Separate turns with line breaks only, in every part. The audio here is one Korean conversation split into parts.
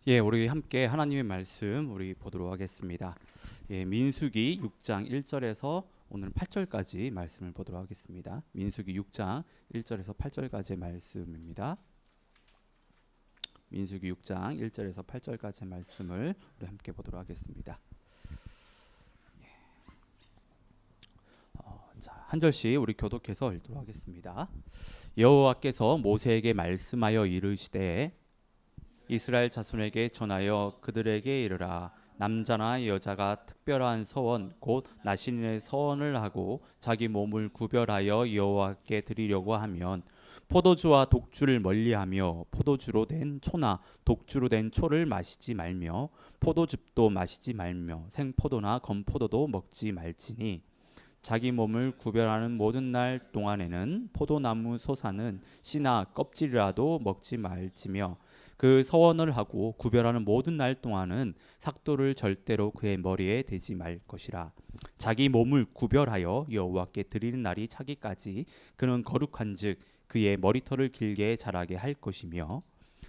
예, 우리 함께 하나님의 말씀 우리 보도록 하겠습니다. 예, 민수기 6장 1절에서 오늘 8절까지 말씀을 보도록 하겠습니다. 민수기 6장 1절에서 8절까지의 말씀입니다. 민수기 6장 1절에서 8절까지의 말씀을 우리 함께 보도록 하겠습니다. 자, 한 절씩 우리 교독해서 읽도록 하겠습니다. 여호와께서 모세에게 말씀하여 이르시되 이스라엘 자손에게 전하여 그들에게 이르라. 남자나 여자가 특별한 서원 곧 나신인의 서원을 하고 자기 몸을 구별하여 여호와께 드리려고 하면 포도주와 독주를 멀리하며 포도주로 된 초나 독주로 된 초를 마시지 말며 포도즙도 마시지 말며 생포도나 건포도도 먹지 말지니 자기 몸을 구별하는 모든 날 동안에는 포도나무 솟아는 씨나 껍질이라도 먹지 말지며 그 서원을 하고 구별하는 모든 날 동안은 삭도를 절대로 그의 머리에 대지 말 것이라. 자기 몸을 구별하여 여호와께 드리는 날이 차기까지 그는 거룩한즉 그의 머리털을 길게 자라게 할 것이며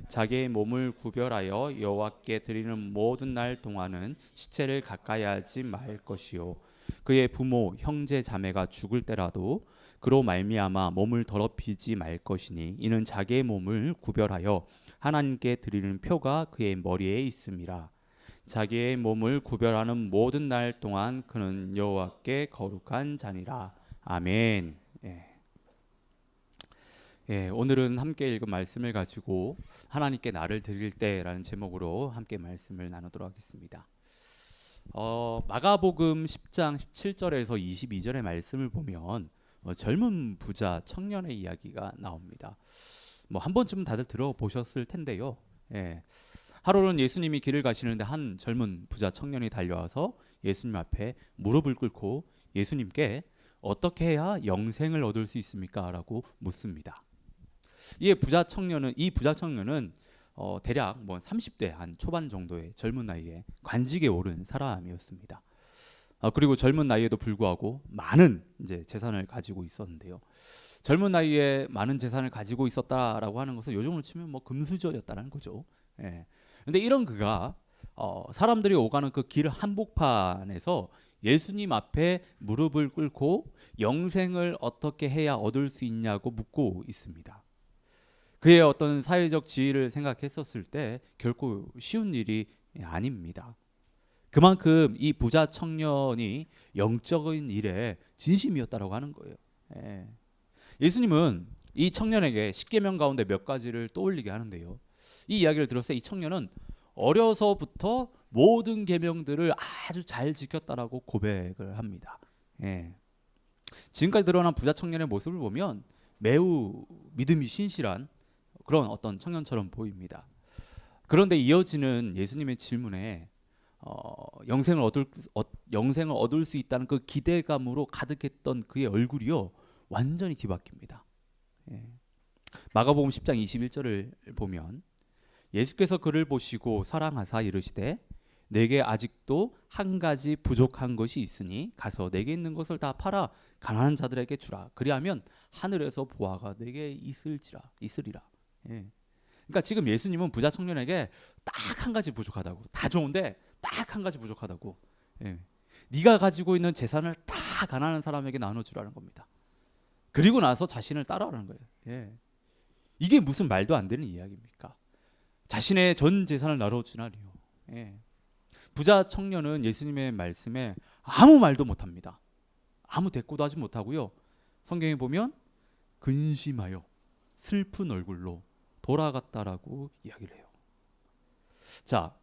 자기의 몸을 구별하여 여호와께 드리는 모든 날 동안은 시체를 가까이 하지 말 것이요 그의 부모 형제 자매가 죽을 때라도 그로 말미암아 몸을 더럽히지 말 것이니 이는 자기의 몸을 구별하여 하나님께 드리는 표가 그의 머리에 있음이라. 자기의 몸을 구별하는 모든 날 동안 그는 여호와께 거룩한 자니라. 아멘. 오늘은 함께 읽은 말씀을 가지고 하나님께 나를 드릴 때라는 제목으로 함께 말씀을 나누도록 하겠습니다. 마가복음 10장 17절에서 22절의 말씀을 보면 젊은 부자 청년의 이야기가 나옵니다. 한 번쯤 다들 들어보셨을 텐데요. 하루는 예수님이 길을 가시는데 한 젊은 부자 청년이 달려와서 예수님 앞에 무릎을 꿇고 예수님께 어떻게 해야 영생을 얻을 수 있습니까? 라고 묻습니다. 이 부자 청년은 대략 30대 한 초반 정도의 젊은 나이에 관직에 오른 사람이었습니다. 그리고 젊은 나이에도 불구하고 많은 이제 재산을 가지고 있었는데요. 젊은 나이에 많은 재산을 가지고 있었다라고 하는 것은 요즘으로 치면 금수저였다는 거죠. 근데 이런 그가 사람들이 오가는 그 길 한복판에서 예수님 앞에 무릎을 꿇고 영생을 어떻게 해야 얻을 수 있냐고 묻고 있습니다. 그의 어떤 사회적 지위를 생각했었을 때 결코 쉬운 일이 아닙니다. 그만큼 이 부자 청년이 영적인 일에 진심이었다라고 하는 거예요. 예수님은 이 청년에게 십계명 가운데 몇 가지를 떠올리게 하는데요. 이 이야기를 들었을 때 이 청년은 어려서부터 모든 계명들을 아주 잘 지켰다라고 고백을 합니다. 지금까지 드러난 부자 청년의 모습을 보면 매우 믿음이 신실한 그런 어떤 청년처럼 보입니다. 그런데 이어지는 예수님의 질문에 영생을 얻을 수 있다는 그 기대감으로 가득했던 그의 얼굴이요 완전히 뒤바뀝니다. 마가복음 10장 21절을 보면 예수께서 그를 보시고 사랑하사 이르시되 내게 아직도 한 가지 부족한 것이 있으니 가서 내게 있는 것을 다 팔아 가난한 자들에게 주라. 그리하면 하늘에서 보화가 내게 있으리라. 그러니까 지금 예수님은 부자 청년에게 딱 한 가지 부족하다고, 다 좋은데 딱 한 가지 부족하다고, 네가 가지고 있는 재산을 다 가난한 사람에게 나눠주라는 겁니다. 그리고 나서 자신을 따라하는 거예요. 이게 무슨 말도 안 되는 이야기입니까? 자신의 전 재산을 나눠주나니요. 부자 청년은 예수님의 말씀에 아무 말도 못합니다. 아무 대꾸도 하지 못하고요. 성경에 보면 근심하여 슬픈 얼굴로 돌아갔다라고 이야기를 해요. 자,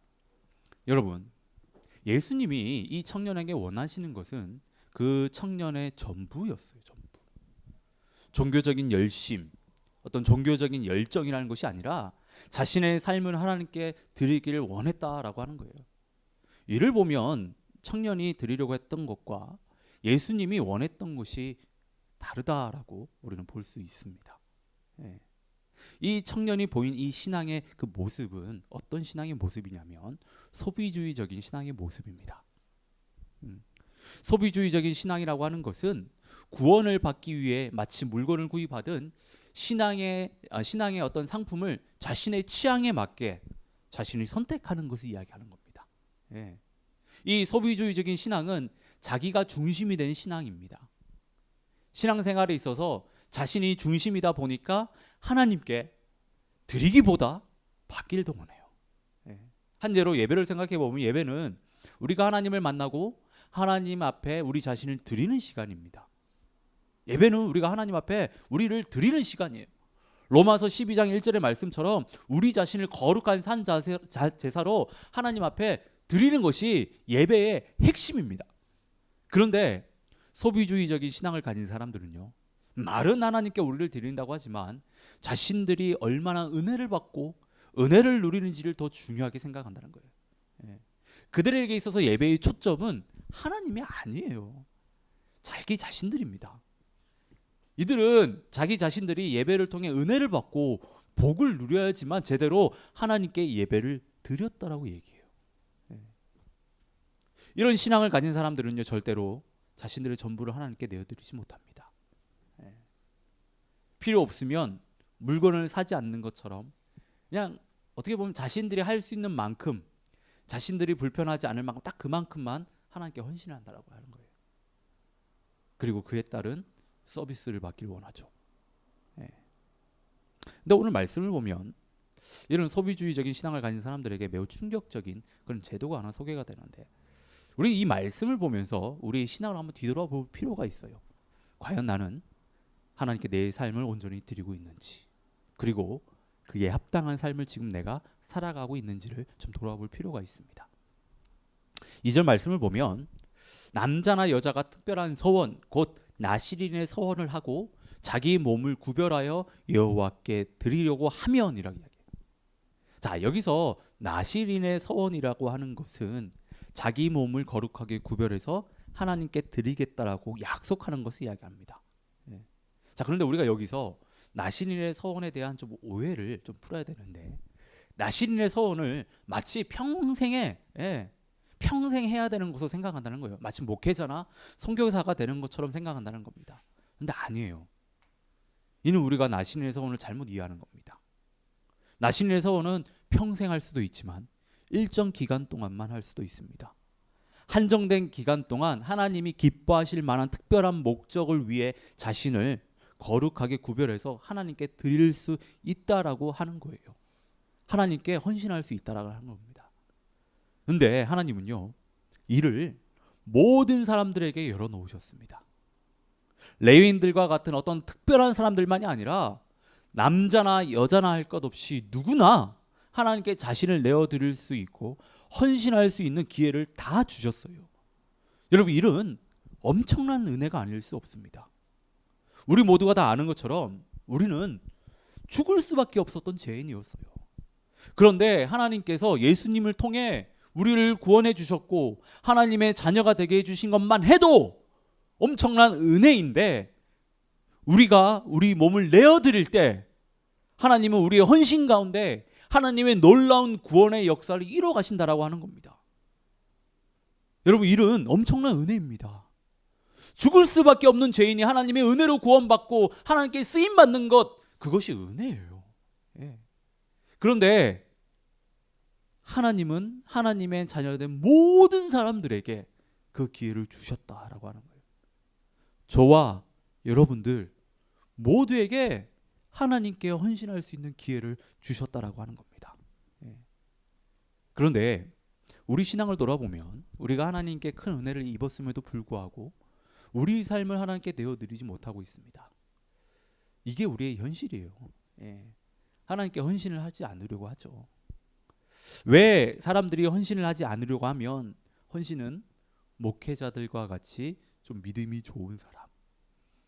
여러분, 예수님이 이 청년에게 원하시는 것은 그 청년의 전부였어요. 전부. 종교적인 열심, 어떤 종교적인 열정이라는 것이 아니라 자신의 삶을 하나님께 드리기를 원했다라고 하는 거예요. 이를 보면 청년이 드리려고 했던 것과 예수님이 원했던 것이 다르다라고 우리는 볼 수 있습니다. 이 청년이 보인 이 신앙의 그 모습은 어떤 신앙의 모습이냐면 소비주의적인 신앙의 모습입니다. 소비주의적인 신앙이라고 하는 것은 구원을 받기 위해 마치 물건을 구입하든 신앙의 어떤 상품을 자신의 취향에 맞게 자신이 선택하는 것을 이야기하는 겁니다. 예. 이 소비주의적인 신앙은 자기가 중심이 된 신앙입니다. 신앙생활에 있어서 자신이 중심이다 보니까 하나님께 드리기보다 받기를 동원해요. 예. 한 예로 예배를 생각해 보면 예배는 우리가 하나님을 만나고 하나님 앞에 우리 자신을 드리는 시간입니다. 예배는 우리가 하나님 앞에 우리를 드리는 시간이에요. 로마서 12장 1절의 말씀처럼 우리 자신을 거룩한 산 제사로 하나님 앞에 드리는 것이 예배의 핵심입니다. 그런데 소비주의적인 신앙을 가진 사람들은요, 말은 하나님께 우리를 드린다고 하지만 자신들이 얼마나 은혜를 받고 은혜를 누리는지를 더 중요하게 생각한다는 거예요. 예. 그들에게 있어서 예배의 초점은 하나님이 아니에요. 자기 자신들입니다. 이들은 자기 자신들이 예배를 통해 은혜를 받고 복을 누려야지만 제대로 하나님께 예배를 드렸다라고 얘기해요. 예. 이런 신앙을 가진 사람들은요, 절대로 자신들의 전부를 하나님께 내어드리지 못합니다. 예. 필요 없으면 물건을 사지 않는 것처럼 그냥 어떻게 보면 자신들이 할 수 있는 만큼, 자신들이 불편하지 않을 만큼 딱 그만큼만 하나님께 헌신한다라고 하는 거예요. 그리고 그에 따른 서비스를 받기를 원하죠. 예. 근데 오늘 말씀을 보면 이런 소비주의적인 신앙을 가진 사람들에게 매우 충격적인 그런 제도가 하나 소개가 되는데, 우리 이 말씀을 보면서 우리의 신앙을 한번 뒤돌아볼 필요가 있어요. 과연 나는 하나님께 내 삶을 온전히 드리고 있는지, 그리고 그에 합당한 삶을 지금 내가 살아가고 있는지를 좀 돌아볼 필요가 있습니다. 2절 말씀을 보면 남자나 여자가 특별한 서원, 곧 나실인의 서원을 하고 자기 몸을 구별하여 여호와께 드리려고 하면이라고 이야기해요. 자, 여기서 나실인의 서원이라고 하는 것은 자기 몸을 거룩하게 구별해서 하나님께 드리겠다라고 약속하는 것을 이야기합니다. 네. 자, 그런데 우리가 여기서 나실인의 서원에 대한 좀 오해를 좀 풀어야 되는데, 나실인의 서원을 마치 평생 해야 되는 것으로 생각한다는 거예요. 마치 목회자나 선교사가 되는 것처럼 생각한다는 겁니다. 근데 아니에요. 이는 우리가 나실인의 서원을 잘못 이해하는 겁니다. 나실인의 서원은 평생 할 수도 있지만 일정 기간 동안만 할 수도 있습니다. 한정된 기간 동안 하나님이 기뻐하실 만한 특별한 목적을 위해 자신을 거룩하게 구별해서 하나님께 드릴 수 있다라고 하는 거예요. 하나님께 헌신할 수 있다라고 하는 겁니다. 근데 하나님은요, 이를 모든 사람들에게 열어놓으셨습니다. 레위인들과 같은 어떤 특별한 사람들만이 아니라 남자나 여자나 할 것 없이 누구나 하나님께 자신을 내어드릴 수 있고 헌신할 수 있는 기회를 다 주셨어요. 여러분, 이는 엄청난 은혜가 아닐 수 없습니다. 우리 모두가 다 아는 것처럼 우리는 죽을 수밖에 없었던 죄인이었어요. 그런데 하나님께서 예수님을 통해 우리를 구원해 주셨고 하나님의 자녀가 되게 해주신 것만 해도 엄청난 은혜인데, 우리가 우리 몸을 내어드릴 때 하나님은 우리의 헌신 가운데 하나님의 놀라운 구원의 역사를 이뤄 가신다라고 하는 겁니다. 여러분, 이는 엄청난 은혜입니다. 죽을 수밖에 없는 죄인이 하나님의 은혜로 구원받고 하나님께 쓰임받는 것, 그것이 은혜예요. 예. 그런데 하나님은 하나님의 자녀된 모든 사람들에게 그 기회를 주셨다라고 하는 거예요. 저와 여러분들 모두에게 하나님께 헌신할 수 있는 기회를 주셨다라고 하는 겁니다. 예. 그런데 우리 신앙을 돌아보면 우리가 하나님께 큰 은혜를 입었음에도 불구하고 우리 삶을 하나님께 내어드리지 못하고 있습니다. 이게 우리의 현실이에요. 예. 하나님께 헌신을 하지 않으려고 하죠. 왜 사람들이 헌신을 하지 않으려고 하면, 헌신은 목회자들과 같이 좀 믿음이 좋은 사람,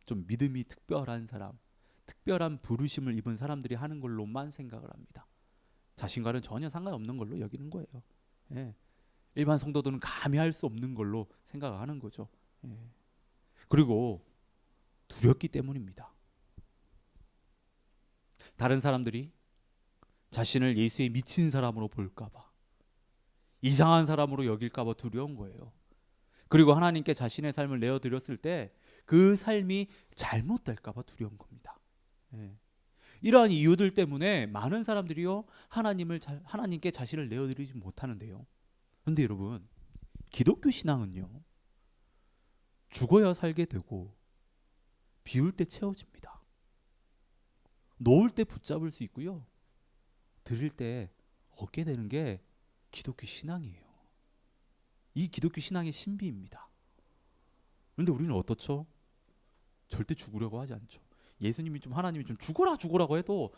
좀 믿음이 특별한 사람, 특별한 부르심을 입은 사람들이 하는 걸로만 생각을 합니다. 자신과는 전혀 상관없는 걸로 여기는 거예요. 예. 일반 성도들은 감히 할 수 없는 걸로 생각하는 거죠. 예. 그리고 두렵기 때문입니다. 다른 사람들이 자신을 예수에 미친 사람으로 볼까봐, 이상한 사람으로 여길까봐 두려운 거예요. 그리고 하나님께 자신의 삶을 내어드렸을 때 그 삶이 잘못될까봐 두려운 겁니다. 예. 이러한 이유들 때문에 많은 사람들이요 하나님께 자신을 내어드리지 못하는데요. 그런데 여러분, 기독교 신앙은요, 죽어야 살게 되고 비울 때 채워집니다. 놓을 때 붙잡을 수 있고요, 드릴 때 얻게 되는 게 기독교 신앙이에요. 이 기독교 신앙의 신비입니다. 그런데 우리는 어떻죠? 절대 죽으려고 하지 않죠. 예수님이 하나님이 죽으라고 해도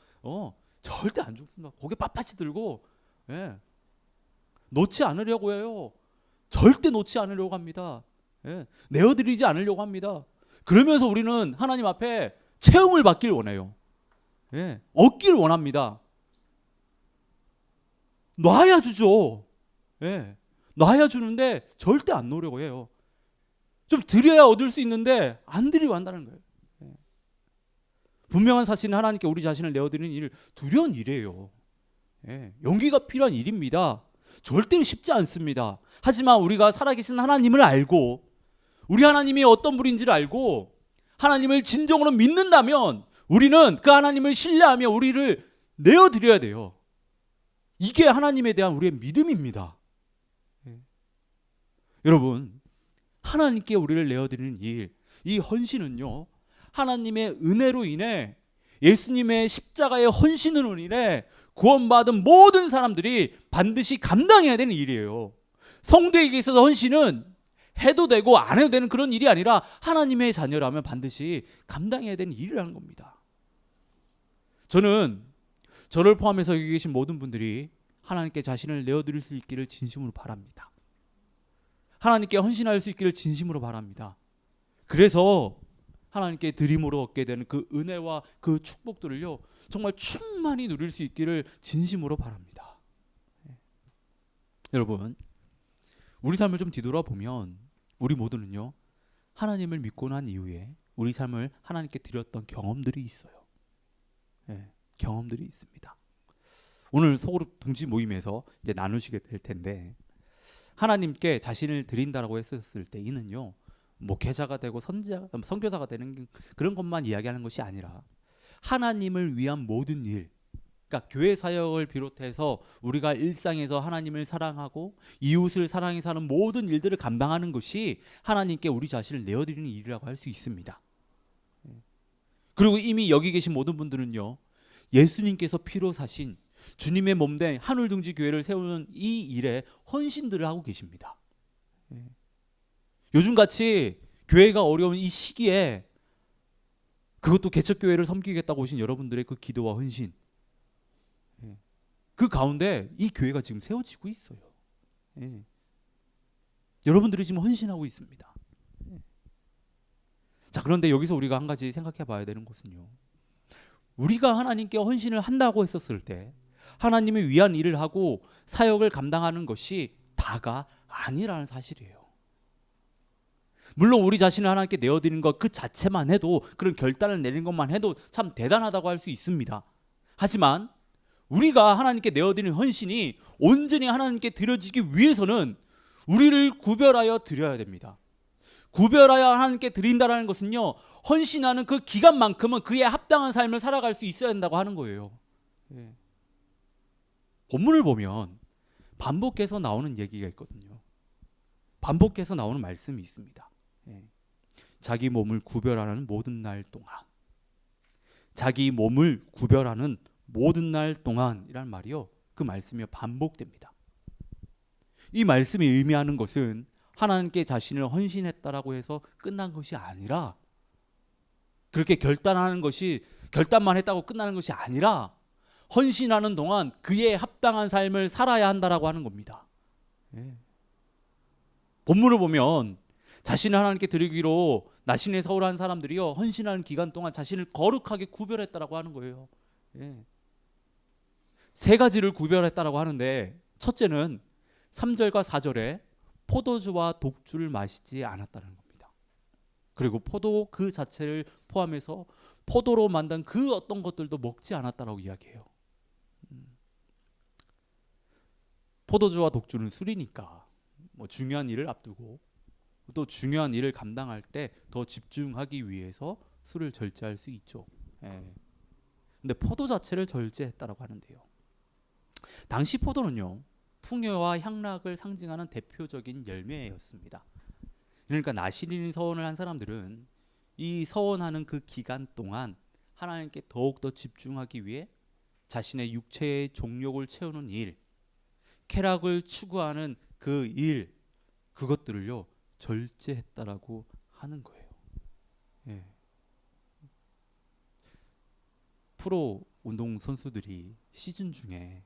절대 안 죽습니다. 고개 빳빳이 들고, 예, 놓지 않으려고 해요. 절대 놓지 않으려고 합니다. 예, 내어드리지 않으려고 합니다. 그러면서 우리는 하나님 앞에 체험을 받길 원해요. 예, 얻길 원합니다. 놔야 주죠. 예, 놔야 주는데 절대 안 놓으려고 해요. 좀 드려야 얻을 수 있는데 안 드리고 한다는 거예요. 예. 분명한 사실은 하나님께 우리 자신을 내어드리는 일, 두려운 일이에요. 예, 용기가 필요한 일입니다. 절대로 쉽지 않습니다. 하지만 우리가 살아계신 하나님을 알고, 우리 하나님이 어떤 분인지를 알고 하나님을 진정으로 믿는다면 우리는 그 하나님을 신뢰하며 우리를 내어드려야 돼요. 이게 하나님에 대한 우리의 믿음입니다. 예. 여러분, 하나님께 우리를 내어드리는 일, 이 헌신은요, 하나님의 은혜로 인해, 예수님의 십자가의 헌신으로 인해 구원받은 모든 사람들이 반드시 감당해야 되는 일이에요. 성도에게 있어서 헌신은 해도 되고 안 해도 되는 그런 일이 아니라 하나님의 자녀라면 반드시 감당해야 되는 일이라는 겁니다. 저는 저를 포함해서 여기 계신 모든 분들이 하나님께 자신을 내어드릴 수 있기를 진심으로 바랍니다. 하나님께 헌신할 수 있기를 진심으로 바랍니다. 그래서 하나님께 드림으로 얻게 되는 그 은혜와 그 축복들을요, 정말 충만히 누릴 수 있기를 진심으로 바랍니다. 여러분, 우리 삶을 좀 뒤돌아보면 우리 모두는요, 하나님을 믿고 난 이후에 우리 삶을 하나님께 드렸던 경험들이 있어요. 예, 경험들이 있습니다. 오늘 소그룹 둥지 모임에서 이제 나누시게 될 텐데, 하나님께 자신을 드린다라고 했었을 때 이는요, 목회자가 되고 선교사가 되는 그런 것만 이야기하는 것이 아니라 하나님을 위한 모든 일, 그러니까 교회 사역을 비롯해서 우리가 일상에서 하나님을 사랑하고 이웃을 사랑해서 하는 모든 일들을 감당하는 것이 하나님께 우리 자신을 내어드리는 일이라고 할 수 있습니다. 그리고 이미 여기 계신 모든 분들은요, 예수님께서 피로 사신 주님의 몸된 하늘둥지 교회를 세우는 이 일에 헌신들을 하고 계십니다. 요즘같이 교회가 어려운 이 시기에 그것도 개척교회를 섬기겠다고 오신 여러분들의 그 기도와 헌신, 그 가운데 이 교회가 지금 세워지고 있어요. 여러분들이 지금 헌신하고 있습니다. 자, 그런데 여기서 우리가 한 가지 생각해 봐야 되는 것은요, 우리가 하나님께 헌신을 한다고 했었을 때 하나님을 위한 일을 하고 사역을 감당하는 것이 다가 아니라는 사실이에요. 물론 우리 자신을 하나님께 내어드리는 것 그 자체만 해도, 그런 결단을 내리는 것만 해도 참 대단하다고 할 수 있습니다. 하지만 우리가 하나님께 내어드리는 헌신이 온전히 하나님께 드려지기 위해서는 우리를 구별하여 드려야 됩니다. 구별하여 하나님께 드린다라는 것은요, 헌신하는 그 기간만큼은 그에 합당한 삶을 살아갈 수 있어야 한다고 하는 거예요. 본문을 보면 반복해서 나오는 얘기가 있거든요. 반복해서 나오는 말씀이 있습니다. 자기 몸을 구별하는 모든 날 동안, 자기 몸을 구별하는 모든 날 동안이란 말이요, 그 말씀이 반복됩니다. 이 말씀이 의미하는 것은 하나님께 자신을 헌신했다라고 해서 끝난 것이 아니라, 그렇게 결단만 했다고 끝나는 것이 아니라 헌신하는 동안 그에 합당한 삶을 살아야 한다라고 하는 겁니다. 본문을 보면 자신을 하나님께 드리기로 나신에 서울한 사람들이요, 헌신하는 기간 동안 자신을 거룩하게 구별했다라고 하는 거예요. 세 가지를 구별했다라고 하는데, 첫째는 3절과 4절에 포도주와 독주를 마시지 않았다는 겁니다. 그리고 포도 그 자체를 포함해서 포도로 만든 그 어떤 것들도 먹지 않았다라고 이야기해요. 포도주와 독주는 술이니까 중요한 일을 앞두고 또 중요한 일을 감당할 때 더 집중하기 위해서 술을 절제할 수 있죠. 근데 포도 자체를 절제했다라고 하는데요. 당시 포도는요, 풍요와 향락을 상징하는 대표적인 열매였습니다. 그러니까 나시린 서원을 한 사람들은 이 서원하는 그 기간 동안 하나님께 더욱더 집중하기 위해 자신의 육체의 종욕을 채우는 일, 쾌락을 추구하는 그 일, 그것들을요 절제했다라고 하는 거예요. 예. 프로 운동 선수들이 시즌 중에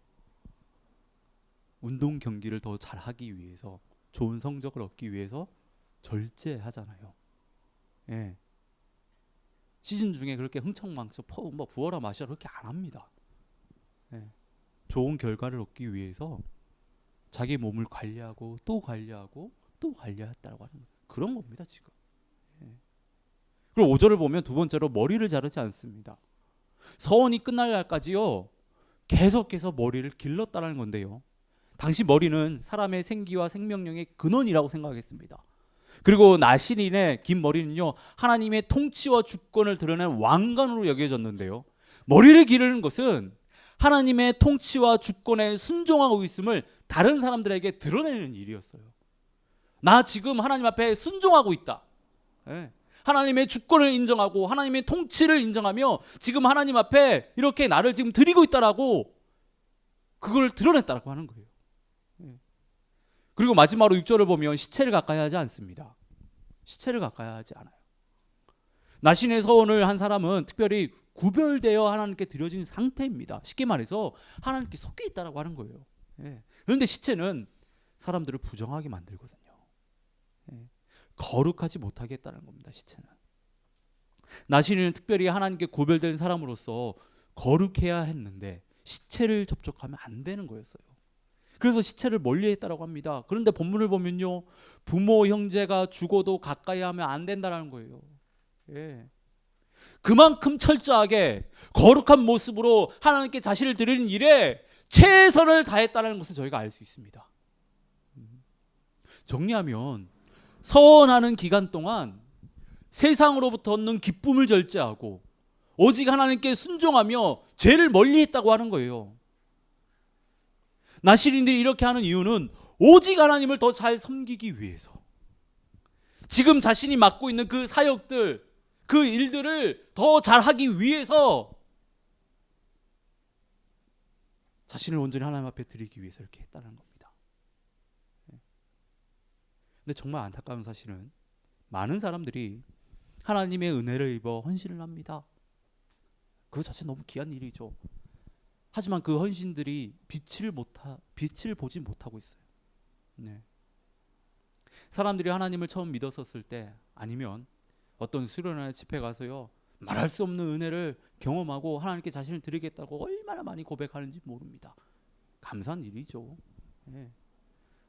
운동 경기를 더 잘하기 위해서, 좋은 성적을 얻기 위해서 절제하잖아요. 예. 시즌 중에 그렇게 흥청망청 뭐 부어라 마셔라 그렇게 안 합니다. 예. 좋은 결과를 얻기 위해서 자기 몸을 관리하고 또 관리하고 또 관리했다고 하는 그런 겁니다 지금. 예. 그리고 5절을 보면 두 번째로 머리를 자르지 않습니다. 서원이 끝날 날까지요 계속해서 머리를 길렀다는 건데요. 당시 머리는 사람의 생기와 생명력의 근원이라고 생각했습니다. 그리고 나시린의 긴 머리는요 하나님의 통치와 주권을 드러낸 왕관으로 여겨졌는데요. 머리를 기르는 것은 하나님의 통치와 주권에 순종하고 있음을 다른 사람들에게 드러내는 일이었어요. 나 지금 하나님 앞에 순종하고 있다. 예. 하나님의 주권을 인정하고 하나님의 통치를 인정하며 지금 하나님 앞에 이렇게 나를 지금 드리고 있다라고 그걸 드러냈다라고 하는 거예요. 예. 그리고 마지막으로 6절을 보면 시체를 가까이 하지 않습니다. 시체를 가까이 하지 않아요. 나신의 서원을 한 사람은 특별히 구별되어 하나님께 드려진 상태입니다. 쉽게 말해서 하나님께 섞여 있다라고 하는 거예요. 예. 그런데 시체는 사람들을 부정하게 만들거든요. 예. 거룩하지 못하게 했다는 겁니다. 시체는. 나신은 특별히 하나님께 구별된 사람으로서 거룩해야 했는데 시체를 접촉하면 안 되는 거였어요. 그래서 시체를 멀리했다라고 합니다. 그런데 본문을 보면요, 부모 형제가 죽어도 가까이 하면 안 된다라는 거예요. 예. 그만큼 철저하게 거룩한 모습으로 하나님께 자신을 드리는 일에 최선을 다했다는 것을 저희가 알 수 있습니다. 정리하면 서원하는 기간 동안 세상으로부터 얻는 기쁨을 절제하고 오직 하나님께 순종하며 죄를 멀리했다고 하는 거예요. 나시린들이 이렇게 하는 이유는 오직 하나님을 더 잘 섬기기 위해서, 지금 자신이 맡고 있는 그 사역들, 그 일들을 더 잘하기 위해서 자신을 온전히 하나님 앞에 드리기 위해서 이렇게 했다는 겁니다. 근데 정말 안타까운 사실은 많은 사람들이 하나님의 은혜를 입어 헌신을 합니다. 그거 자체 너무 귀한 일이죠. 하지만 그 헌신들이 빛을 보지 못하고 있어요. 네. 사람들이 하나님을 처음 믿었었을 때, 아니면 어떤 수련회 집회 가서요 말할 수 없는 은혜를 경험하고 하나님께 자신을 드리겠다고 얼마나 많이 고백하는지 모릅니다. 감사한 일이죠. 네.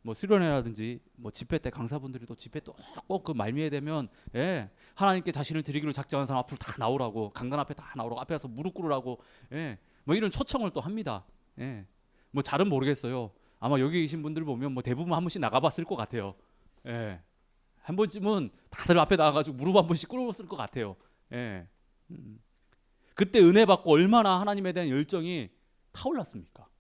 뭐 수련회라든지 뭐 집회 때 강사분들이 또 집회 또 꼭 그 말미에 되면 예, 하나님께 자신을 드리기로 작정한 사람 앞으로 다 나오라고, 강단 앞에 다 나오라고, 앞에 가서 무릎 꿇으라고, 예, 뭐 이런 초청을 또 합니다. 예, 뭐 잘은 모르겠어요. 아마 여기 계신 분들 보면 뭐 대부분 한 번씩 나가봤을 것 같아요. 예, 한 번쯤은 다들 앞에 나가가지고 무릎 한 번씩 꿇었을 것 같아요. 예, 그때 은혜 받고 얼마나 하나님에 대한 열정이 타올랐습니까?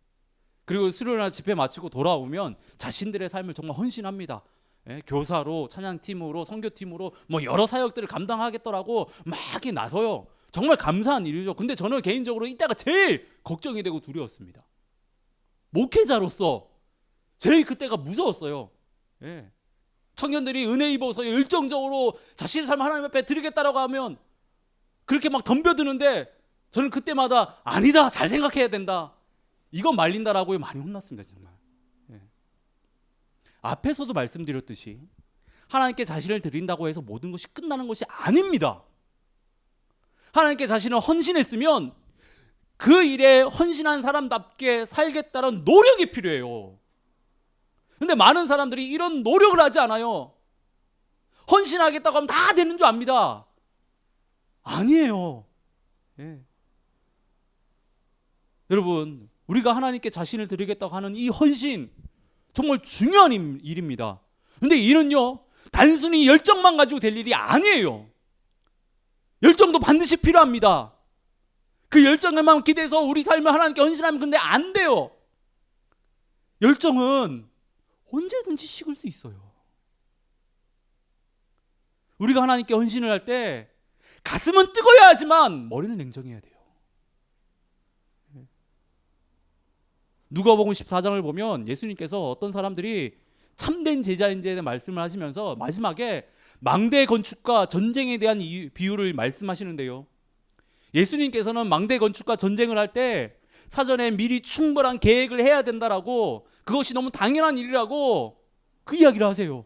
그리고 수련회 집회 마치고 돌아오면 자신들의 삶을 정말 헌신합니다. 예, 교사로, 찬양팀으로, 선교팀으로 뭐 여러 사역들을 감당하겠더라고 막 이렇게 나서요. 정말 감사한 일이죠. 근데 저는 개인적으로 이때가 제일 걱정이 되고 두려웠습니다. 목회자로서 제일 그때가 무서웠어요. 예. 청년들이 은혜 입어서 열정적으로 자신의 삶을 하나님 앞에 드리겠다라고 하면 그렇게 막 덤벼드는데 저는 그때마다 아니다, 잘 생각해야 된다, 이건 말린다라고 많이 혼났습니다. 정말. 예. 앞에서도 말씀드렸듯이 하나님께 자신을 드린다고 해서 모든 것이 끝나는 것이 아닙니다. 하나님께 자신을 헌신했으면 그 일에 헌신한 사람답게 살겠다는 노력이 필요해요. 근데 많은 사람들이 이런 노력을 하지 않아요. 헌신하겠다고 하면 다 되는 줄 압니다. 아니에요. 예. 여러분, 우리가 하나님께 자신을 드리겠다고 하는 이 헌신 정말 중요한 일입니다. 근데 이는요 단순히 열정만 가지고 될 일이 아니에요. 열정도 반드시 필요합니다. 그 열정에만 기대서 우리 삶을 하나님께 헌신하면 근데 안 돼요. 열정은 언제든지 식을 수 있어요. 우리가 하나님께 헌신을 할 때 가슴은 뜨거워야 하지만 머리는 냉정해야 돼요. 누가복음 14장을 보면 예수님께서 어떤 사람들이 참된 제자인지에 대해 말씀을 하시면서 마지막에 망대 건축과 전쟁에 대한 비유를 말씀하시는데요. 예수님께서는 망대 건축과 전쟁을 할 때 사전에 미리 충분한 계획을 해야 된다라고, 그것이 너무 당연한 일이라고 그 이야기를 하세요.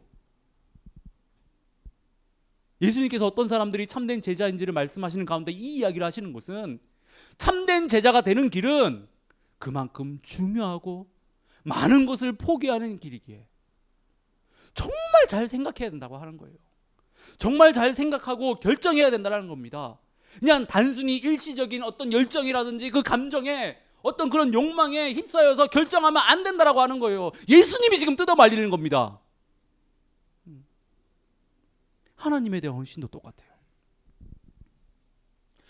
예수님께서 어떤 사람들이 참된 제자인지를 말씀하시는 가운데 이 이야기를 하시는 것은 참된 제자가 되는 길은 그만큼 중요하고 많은 것을 포기하는 길이기에 정말 잘 생각해야 된다고 하는 거예요. 정말 잘 생각하고 결정해야 된다는 겁니다. 그냥 단순히 일시적인 어떤 열정이라든지 그 감정에 어떤 그런 욕망에 휩싸여서 결정하면 안 된다라고 하는 거예요. 예수님이 지금 뜯어 말리는 겁니다. 하나님에 대한 헌신도 똑같아요.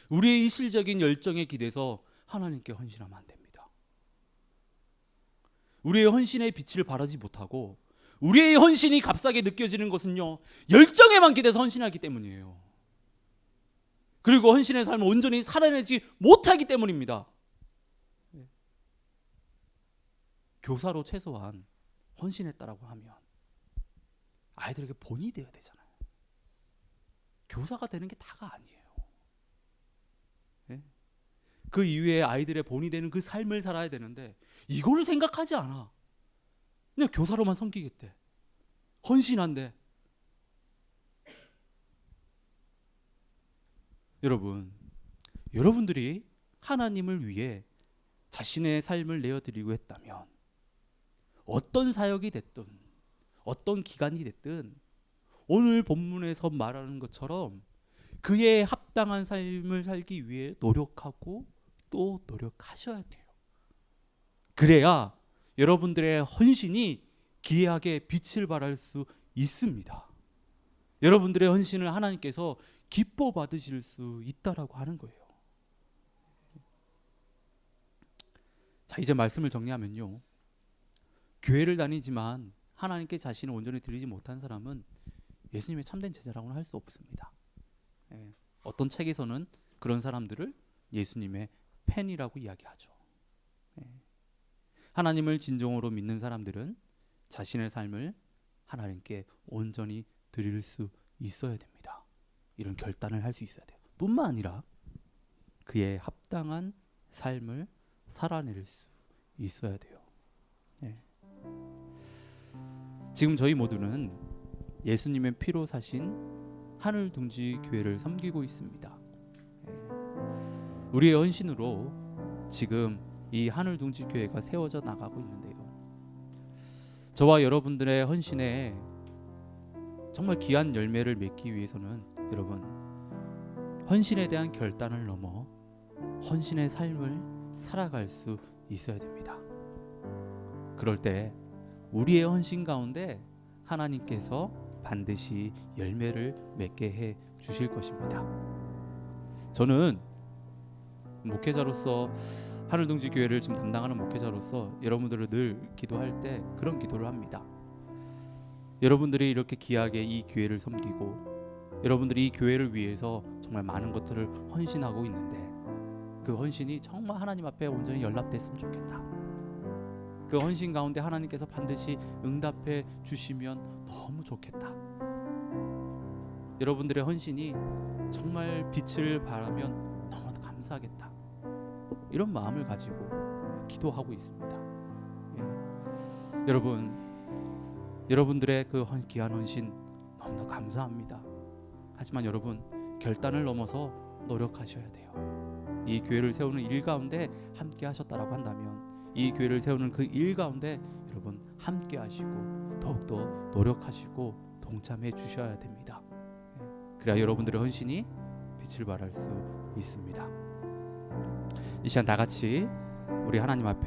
우리의 일시적인 열정에 기대서 하나님께 헌신하면 안 됩니다. 우리의 헌신의 빛을 발하지 못하고 우리의 헌신이 값싸게 느껴지는 것은요, 열정에만 기대서 헌신하기 때문이에요. 그리고 헌신의 삶을 온전히 살아내지 못하기 때문입니다. 교사로 최소한 헌신했다라고 하면 아이들에게 본이 되어야 되잖아요. 교사가 되는 게 다가 아니에요. 그 이후에 아이들의 본이 되는 그 삶을 살아야 되는데 이거를 생각하지 않아. 그냥 교사로만 섬기겠대. 헌신한대. 여러분들이 하나님을 위해 자신의 삶을 내어드리고 했다면 어떤 사역이 됐든 어떤 기간이 됐든 오늘 본문에서 말하는 것처럼 그에 합당한 삶을 살기 위해 노력하고 또 노력하셔야 돼요. 그래야 여러분들의 헌신이 기이하게 빛을 발할 수 있습니다. 여러분들의 헌신을 하나님께서 기뻐 받으실 수 있다라고 하는 거예요. 자, 이제 말씀을 정리하면요. 교회를 다니지만 하나님께 자신을 온전히 드리지 못한 사람은 예수님의 참된 제자라고는 할 수 없습니다. 어떤 책에서는 그런 사람들을 예수님의 팬이라고 이야기하죠. 하나님을 진정으로 믿는 사람들은 자신의 삶을 하나님께 온전히 드릴 수 있어야 됩니다. 이런 결단을 할 수 있어야 돼요. 뿐만 아니라 그에 합당한 삶을 살아낼 수 있어야 돼요. 지금 저희 모두는 예수님의 피로 사신 하늘둥지 교회를 섬기고 있습니다. 우리의 헌신으로 지금 이 하늘둥지 교회가 세워져 나가고 있는데요. 저와 여러분들의 헌신에 정말 귀한 열매를 맺기 위해서는 여러분, 헌신에 대한 결단을 넘어 헌신의 삶을 살아갈 수 있어야 됩니다. 그럴 때 우리의 헌신 가운데 하나님께서 반드시 열매를 맺게 해 주실 것입니다. 저는 목회자로서 하늘둥지 교회를 지금 담당하는 목회자로서 여러분들을 늘 기도할 때 그런 기도를 합니다. 여러분들이 이렇게 귀하게 이 교회를 섬기고 여러분들이 이 교회를 위해서 정말 많은 것들을 헌신하고 있는데 그 헌신이 정말 하나님 앞에 온전히 연락됐으면 좋겠다. 그 헌신 가운데 하나님께서 반드시 응답해 주시면 너무 좋겠다. 여러분들의 헌신이 정말 빛을 발하면 너무 감사하겠다. 이런 마음을 가지고 기도하고 있습니다. 여러분들의 그 귀한 헌신 너무나 감사합니다. 하지만 여러분, 결단을 넘어서 노력하셔야 돼요. 이 교회를 세우는 일 가운데 함께 하셨다라고 한다면 이 교회를 세우는 그 일 가운데 여러분 함께 하시고 더욱더 노력하시고 동참해 주셔야 됩니다. 그래야 여러분들의 헌신이 빛을 발할 수 있습니다. 이 시간 다 같이 우리 하나님 앞에